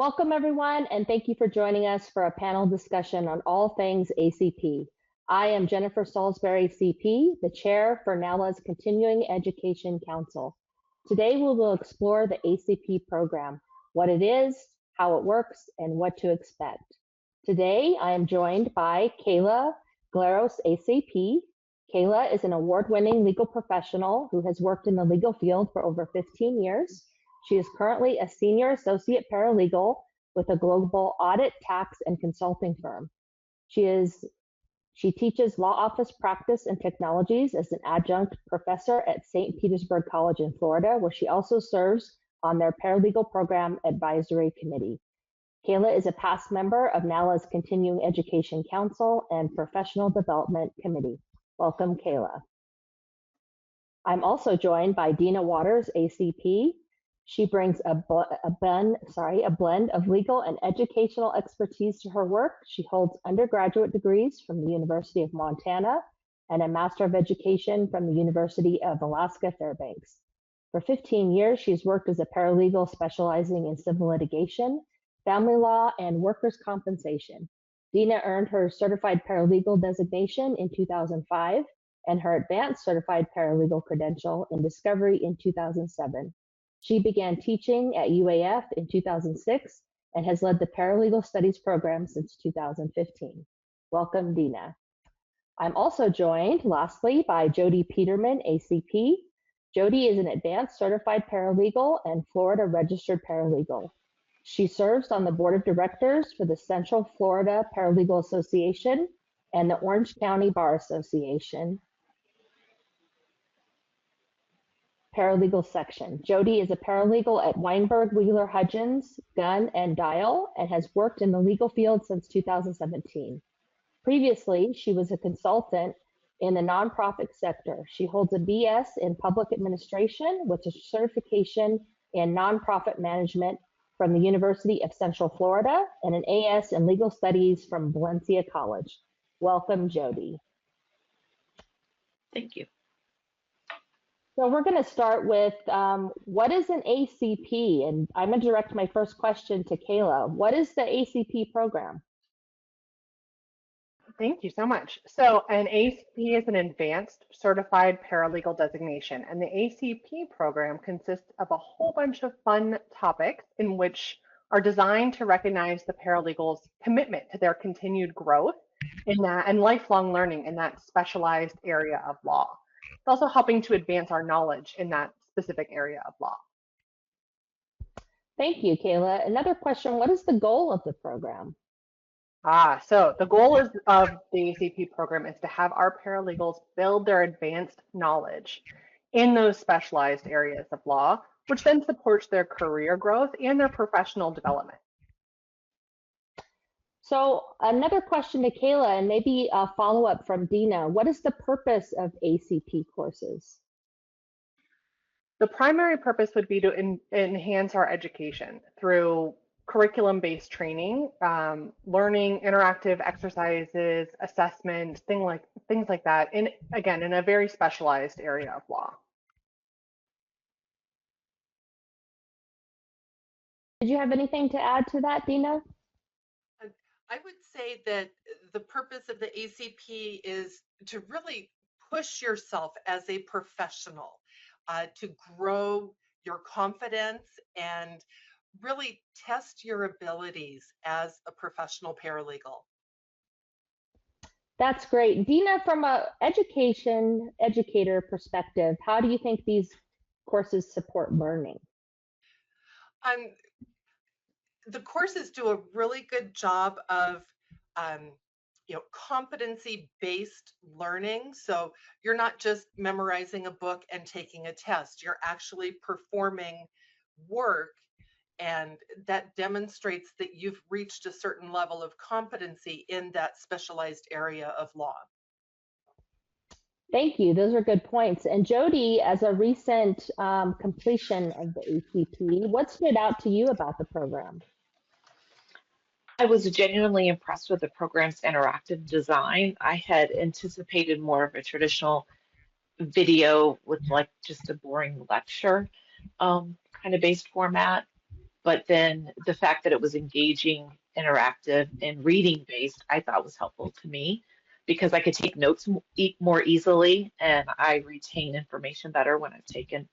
Welcome everyone, and thank you for joining us for a panel discussion on all things ACP. I am Jennifer Salisbury, CP, the chair for NALA's Continuing Education Council. Today we will explore the ACP program, what it is, how it works, and what to expect. Today I am joined by Kaila, Glaros ACP. Kaila is an award-winning legal professional who has worked in the legal field for over 15 years. She is currently a senior associate paralegal with a global audit, tax, and consulting firm. She teaches law office practice and technologies as an adjunct professor at St. Petersburg College in Florida, where she also serves on their Paralegal Program Advisory Committee. Kaila is a past member of NALA's Continuing Education Council and Professional Development Committee. Welcome, Kaila. I'm also joined by Deana Waters, ACP. She brings a blend of legal and educational expertise to her work. She holds undergraduate degrees from the University of Montana and a Master of Education from the University of Alaska Fairbanks. For 15 years, she's worked as a paralegal specializing in civil litigation, family law, and workers' compensation. Deana earned her certified paralegal designation in 2005 and her advanced certified paralegal credential in discovery in 2007. She began teaching at UAF in 2006 and has led the Paralegal Studies program since 2015. Welcome, Deana. I'm also joined, lastly, by Jodi Peterman, ACP. Jodi is an advanced certified paralegal and Florida registered paralegal. She serves on the board of directors for the Central Florida Paralegal Association and the Orange County Bar Association Paralegal section. Jodi is a paralegal at Weinberg, Wheeler, Hudgens, Gunn, and Dial, and has worked in the legal field since 2017. Previously, she was a consultant in the nonprofit sector. She holds a BS in public administration with a certification in nonprofit management from the University of Central Florida and an AS in legal studies from Valencia College. Welcome, Jodi. Thank you. So we're going to start with what is an ACP? And I'm going to direct my first question to Kaila. What is the ACP program? Thank you so much. So an ACP is an advanced certified paralegal designation, and the ACP program consists of a whole bunch of fun topics in which are designed to recognize the paralegal's commitment to their continued growth in that and lifelong learning in that specialized area of law. It's also helping to advance our knowledge in that specific area of law. Thank you, Kaila. Another question, what is the goal of the program? So the goal of the ACP program is to have our paralegals build their advanced knowledge in those specialized areas of law, which then supports their career growth and their professional development. So another question to Kaila, and maybe a follow-up from Deana. What is the purpose of ACP courses? The primary purpose would be to enhance our education through curriculum-based training, learning, interactive exercises, assessment, things like that, in a very specialized area of law. Did you have anything to add to that, Deana? I would say that the purpose of the ACP is to really push yourself as a professional, to grow your confidence and really test your abilities as a professional paralegal. That's great. Deana, from an educator perspective, how do you think these courses support learning? The courses do a really good job of competency-based learning. So you're not just memorizing a book and taking a test. You're actually performing work, and that demonstrates that you've reached a certain level of competency in that specialized area of law. Thank you. Those are good points. And Jodi, as a recent completion of the ACP, what stood out to you about the program? I was genuinely impressed with the program's interactive design. I had anticipated more of a traditional video with like just a boring lecture kind of based format. But then the fact that it was engaging, interactive, and reading based, I thought was helpful to me because I could take notes more easily and I retain information better when I've taken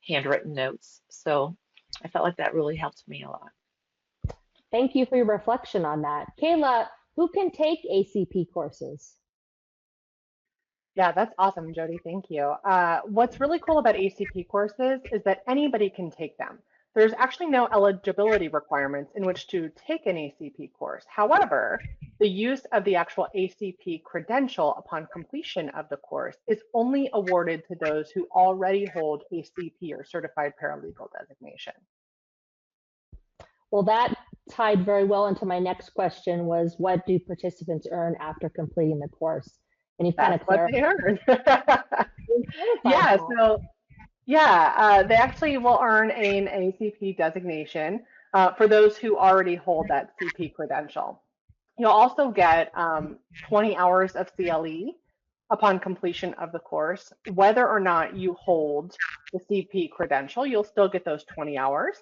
handwritten notes. So I felt like that really helped me a lot. Thank you for your reflection on that. Kaila, who can take ACP courses? Yeah, that's awesome, Jodi. Thank you. What's really cool about ACP courses is that anybody can take them. There's actually no eligibility requirements in which to take an ACP course. However, the use of the actual ACP credential upon completion of the course is only awarded to those who already hold ACP or Certified Paralegal designation. Well, that tied very well into my next question was, what do participants earn after completing the course? And you kind of clarified. What they earn. They actually will earn an ACP designation for those who already hold that CP credential. You'll also get 20 hours of CLE upon completion of the course. Whether or not you hold the CP credential, you'll still get those 20 hours.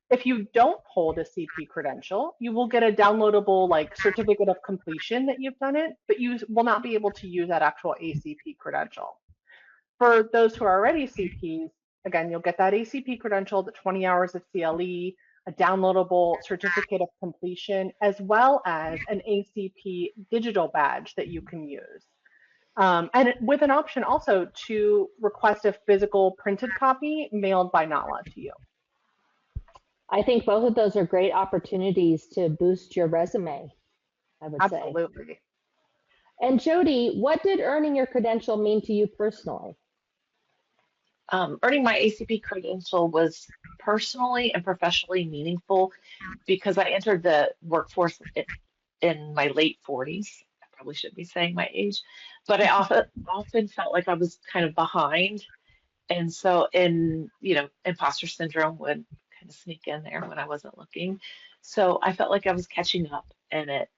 If you don't hold a CP credential, you will get a downloadable certificate of completion that you've done it, but you will not be able to use that actual ACP credential. For those who are already CPs, again, you'll get that ACP credential, the 20 hours of CLE, a downloadable certificate of completion, as well as an ACP digital badge that you can use. And with an option also to request a physical printed copy mailed by NALA to you. I think both of those are great opportunities to boost your resume, I would say. Absolutely. And Jodi, what did earning your credential mean to you personally? Earning my ACP credential was personally and professionally meaningful because I entered the workforce in my late 40s. I probably shouldn't be saying my age, but I often felt like I was kind of behind. And so imposter syndrome would kind of sneak in there when I wasn't looking. So I felt like I was catching up, and it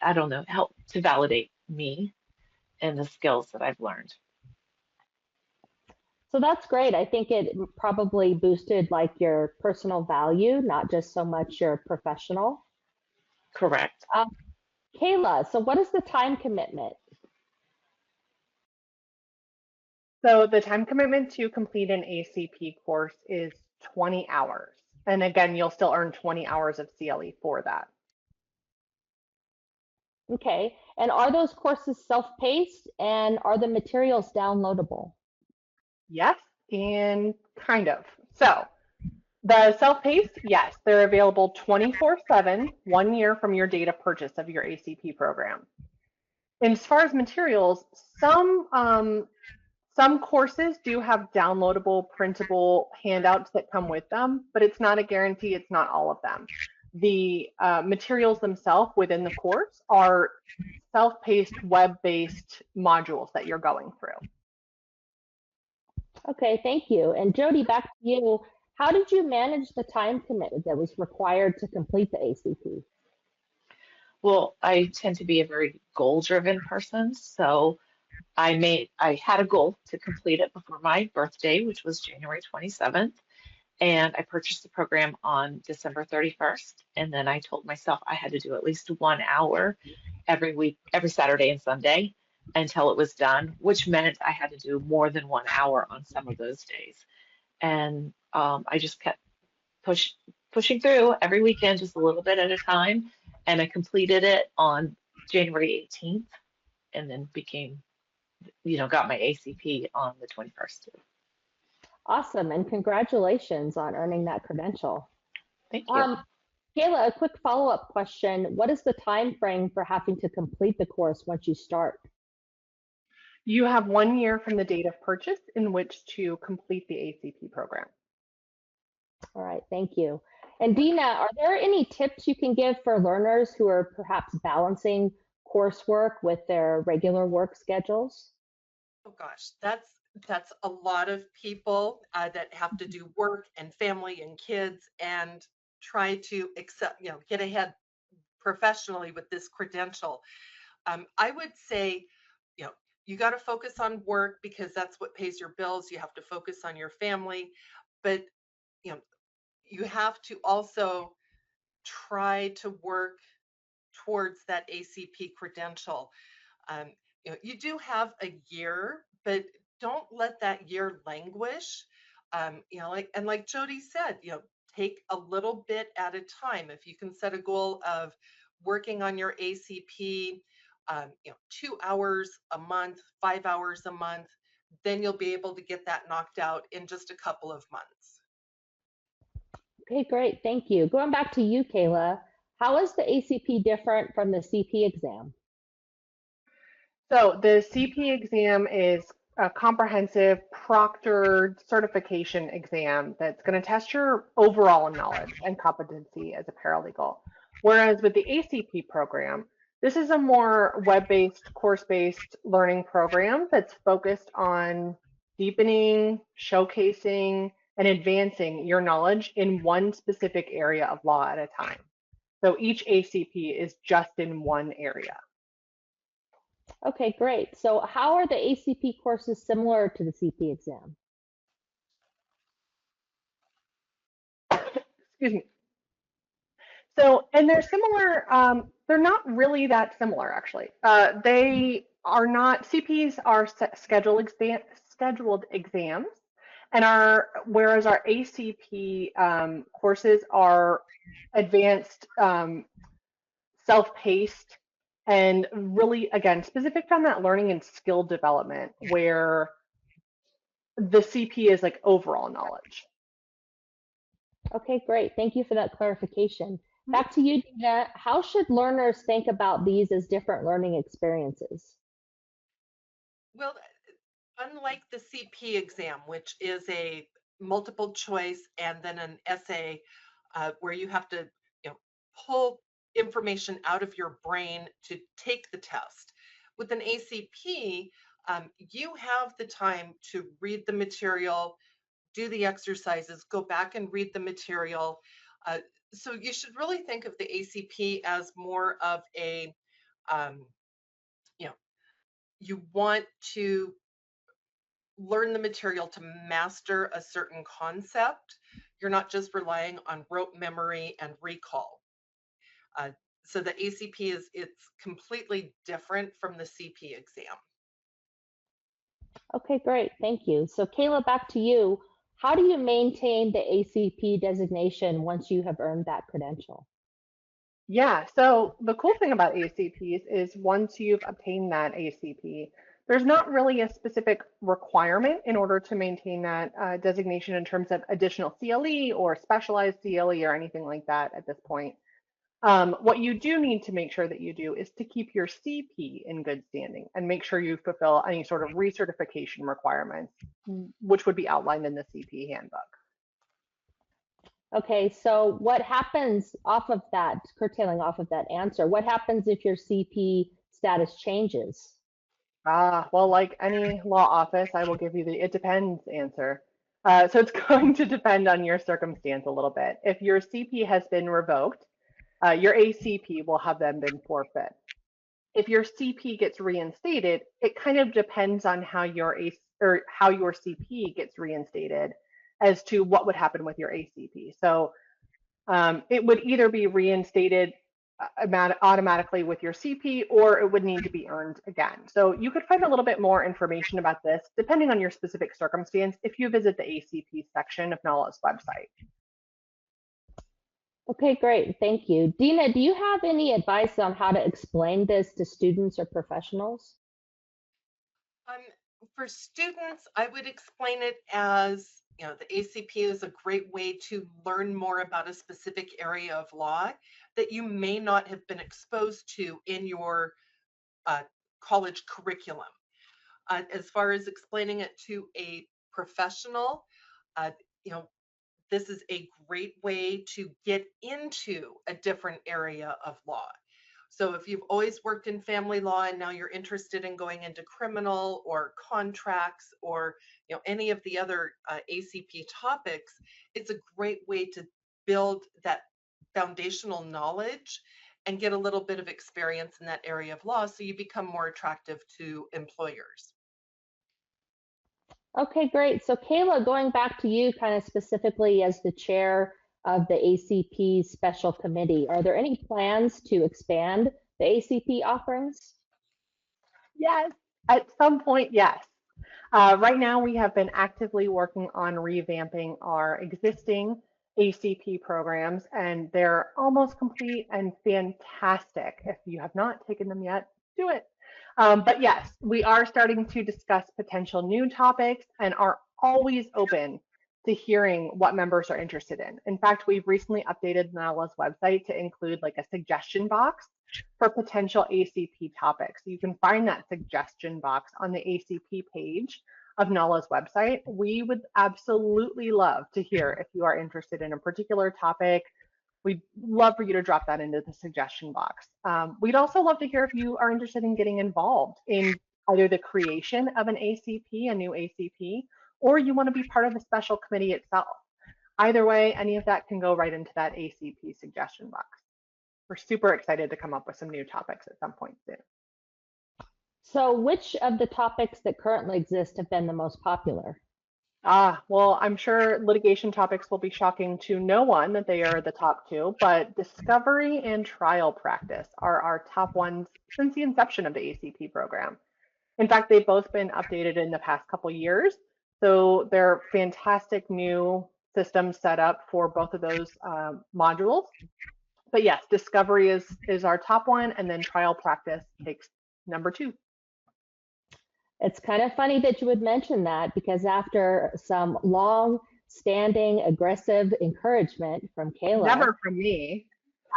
I don't know, helped to validate me and the skills that I've learned. So that's great. I think it probably boosted your personal value, not just so much your professional. Correct. Kaila, so what is the time commitment? So the time commitment to complete an ACP course is 20 hours. And again, you'll still earn 20 hours of CLE for that. Okay, and are those courses self-paced, and are the materials downloadable? Yes, and kind of. So the self-paced, yes, they're available 24/7, 1 year from your date of purchase of your ACP program. And as far as materials, some courses do have downloadable, printable handouts that come with them, but it's not a guarantee, it's not all of them. The materials themselves within the course are self-paced, web-based modules that you're going through. Okay, thank you. And Jodi, back to you. How did you manage the time commitment that was required to complete the ACP? Well, I tend to be a very goal-driven person, so I had a goal to complete it before my birthday, which was January 27th, and I purchased the program on December 31st, and then I told myself I had to do at least 1 hour every week, every Saturday and Sunday until it was done, which meant I had to do more than 1 hour on some of those days. And I just kept pushing through every weekend, just a little bit at a time, and I completed it on January 18th, and then got my ACP on the 21st. Awesome, and congratulations on earning that credential. Thank you. Kaila, a quick follow-up question. What is the time frame for having to complete the course once you start? You have 1 year from the date of purchase in which to complete the ACP program. All right, thank you. And Deana, are there any tips you can give for learners who are perhaps balancing coursework with their regular work schedules? Oh gosh, that's a lot of people that have to do work and family and kids and try to get ahead professionally with this credential. I would say, you got to focus on work because that's what pays your bills. You have to focus on your family, but you have to also try to work towards that ACP credential. You do have a year, but don't let that year languish. Like Jodi said, take a little bit at a time. If you can set a goal of working on your ACP, 2 hours a month, 5 hours a month, then you'll be able to get that knocked out in just a couple of months. Okay, great. Thank you. Going back to you, Kaila, how is the ACP different from the CP exam? So the CP exam is a comprehensive proctored certification exam that's going to test your overall knowledge and competency as a paralegal. Whereas with the ACP program, this is a more web-based, course-based learning program that's focused on deepening, showcasing, and advancing your knowledge in one specific area of law at a time. So each ACP is just in one area. Okay, great. So how are the ACP courses similar to the CP exam? Excuse me. So, and they're similar, they're not really that similar, actually. They are not, CPs are scheduled exams, and whereas our ACP courses are advanced, self-paced, and really, again, specific on that learning and skill development, where the CP is like overall knowledge. Okay, great. Thank you for that clarification. Back to you, Deana. How should learners think about these as different learning experiences? Well, unlike the CP exam, which is a multiple choice and then an essay where you have to pull information out of your brain to take the test. With an ACP, you have the time to read the material, do the exercises, go back and read the material. So you should really think of the ACP as more of a, you want to learn the material to master a certain concept. You're not just relying on rote memory and recall. So the ACP it's completely different from the CP exam. Okay, great. Thank you. So Kaila, back to you. How do you maintain the ACP designation once you have earned that credential? Yeah, so the cool thing about ACPs is once you've obtained that ACP, there's not really a specific requirement in order to maintain that designation in terms of additional CLE or specialized CLE or anything like that at this point. What you do need to make sure that you do is to keep your CP in good standing and make sure you fulfill any sort of recertification requirements, which would be outlined in the CP handbook. Okay, so what happens off of that, curtailing off of that answer, what happens if your CP status changes? Well, like any law office, I will give you the it depends answer. So it's going to depend on your circumstance a little bit. If your CP has been revoked, your ACP will have then been forfeit. If your CP gets reinstated, it kind of depends on how your CP gets reinstated as to what would happen with your ACP. So it would either be reinstated automatically with your CP, or it would need to be earned again. So you could find a little bit more information about this depending on your specific circumstance if you visit the ACP section of NALA's website. Okay, great. Thank you. Deana, do you have any advice on how to explain this to students or professionals? For students, I would explain it as, the ACP is a great way to learn more about a specific area of law that you may not have been exposed to in your college curriculum. As far as explaining it to a professional, this is a great way to get into a different area of law. So if you've always worked in family law and now you're interested in going into criminal or contracts or any of the other ACP topics, it's a great way to build that foundational knowledge and get a little bit of experience in that area of law so you become more attractive to employers. Okay, great. So Kaila, going back to you kind of specifically as the chair of the ACP Special Committee. Are there any plans to expand the ACP offerings? Yes, at some point, yes. Right now, we have been actively working on revamping our existing ACP programs, and they're almost complete and fantastic. If you have not taken them yet, do it. But yes, we are starting to discuss potential new topics and are always open to hearing what members are interested in. In fact, we've recently updated NALA's website to include like a suggestion box for potential ACP topics. You can find that suggestion box on the ACP page of NALA's website. We would absolutely love to hear if you are interested in a particular topic. We'd love for you to drop that into the suggestion box. We'd also love to hear if you are interested in getting involved in either the creation of an ACP, a new ACP, or you want to be part of the special committee itself. Either way, any of that can go right into that ACP suggestion box. We're super excited to come up with some new topics at some point soon. So which of the topics that currently exist have been the most popular? Well, I'm sure litigation topics will be shocking to no one that they are the top two, but discovery and trial practice are our top ones since the inception of the ACP program. In fact, they've both been updated in the past couple years. So they're fantastic new systems set up for both of those modules. But yes, discovery is our top one, and then trial practice takes number 2. It's kind of funny that you would mention that, because after some long-standing aggressive encouragement from Kaila, Never from me.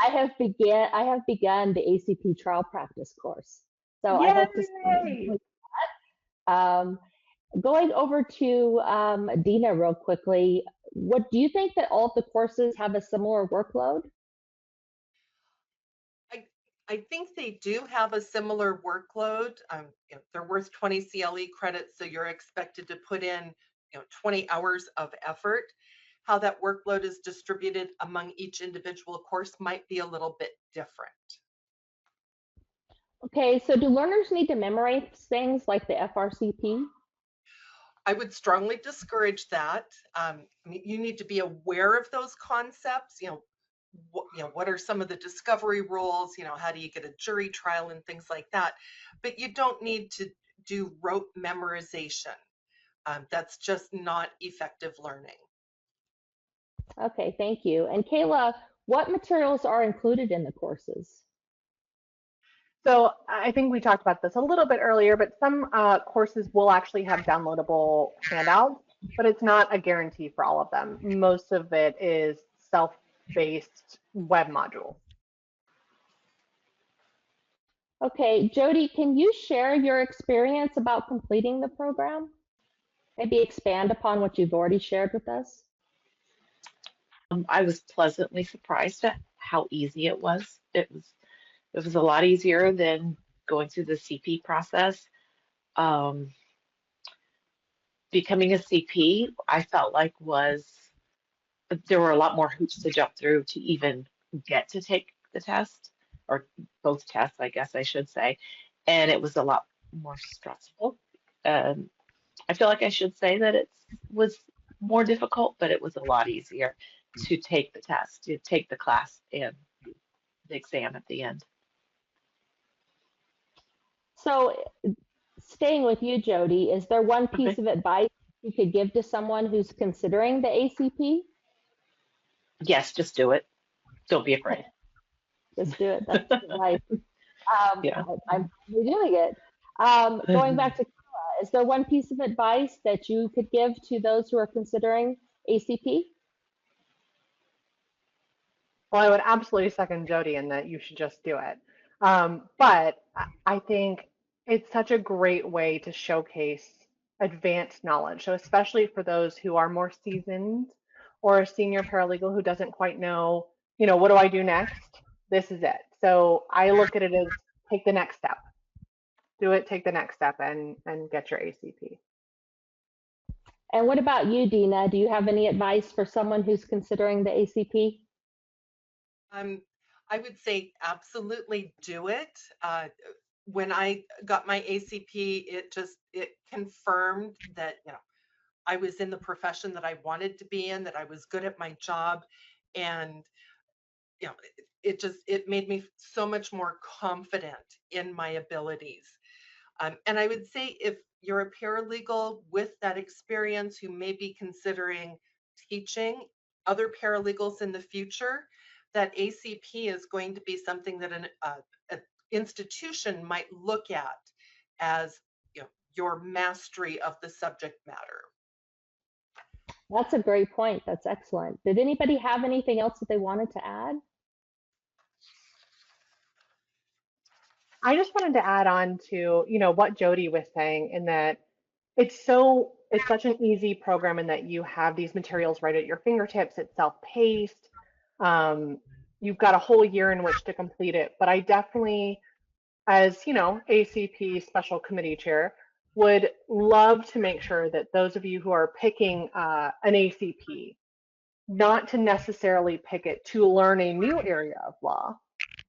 I have begun the ACP trial practice course. So Yay! I hope to see that. Going over to Deana real quickly, what do you think that all of the courses have a similar workload? I think they do have a similar workload. They're worth 20 CLE credits, so you're expected to put in 20 hours of effort. How that workload is distributed among each individual course might be a little bit different. Okay, so do learners need to memorize things like the FRCP? I would strongly discourage that. You need to be aware of those concepts. What are some of the discovery rules? How do you get a jury trial and things like that? But you don't need to do rote memorization. That's just not effective learning. Okay, thank you. And Kaila, what materials are included in the courses? So I think we talked about this a little bit earlier, but some courses will actually have downloadable handouts, but it's not a guarantee for all of them. Most of it is self-based web module. Okay, Jodi, can you share your experience about completing the program? Maybe expand upon what you've already shared with us. I was pleasantly surprised at how easy it was. It was a lot easier than going through the CP process. Becoming a CP, I felt like there were a lot more hoops to jump through to even get to take the test, or both tests, I guess I should say. And it was a lot more stressful. I feel like I should say that it was more difficult, but it was a lot easier to take the test, to take the class and the exam at the end. So staying with you, Jodi, is there one piece of advice you could give to someone who's considering the ACP? Yes, just do it. Don't be afraid. Just do it. That's right. Yeah. I'm doing it. Going back to Kaila, is there one piece of advice that you could give to those who are considering ACP? Well, I would absolutely second Jodi in that you should just do it. But I think it's such a great way to showcase advanced knowledge. So especially for those who are more seasoned or a senior paralegal who doesn't quite know, what do I do next? This is it. So I look at it as take the next step. Do it, take the next step and get your ACP. And what about you, Deana? Do you have any advice for someone who's considering the ACP? I would say absolutely do it. When I got my ACP, it confirmed that I was in the profession that I wanted to be in, that I was good at my job, And you know, it made me so much more confident in my abilities. And I would say if you're a paralegal with that experience who may be considering teaching other paralegals in the future, that ACP is going to be something that an institution might look at as, you know, your mastery of the subject matter. That's a great point. That's excellent. Did anybody have anything else that they wanted to add? I just wanted to add on to, what Jodi was saying in that it's such an easy program in that you have these materials right at your fingertips. It's self-paced. You've got a whole year in which to complete it. But I definitely, as ACP special committee chair, would love to make sure that those of you who are picking an ACP, not to necessarily pick it to learn a new area of law,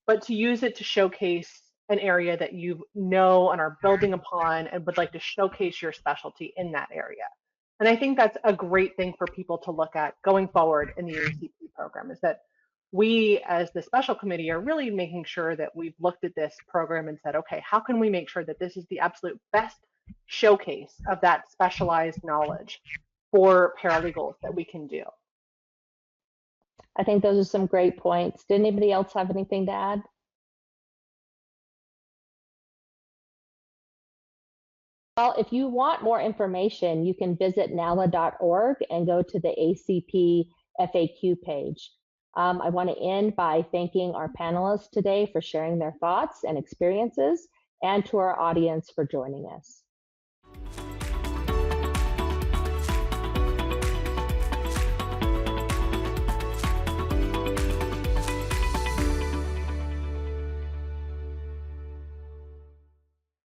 but to use it to showcase an area that you know and are building upon and would like to showcase your specialty in that area. And I think that's a great thing for people to look at going forward in the ACP program, is that we as the special committee are really making sure that we've looked at this program and said, okay, how can we make sure that this is the absolute best showcase of that specialized knowledge for paralegals that we can do. I think those are some great points. Did anybody else have anything to add? Well, if you want more information, you can visit NALA.org and go to the ACP FAQ page. I want to end by thanking our panelists today for sharing their thoughts and experiences, and to our audience for joining us.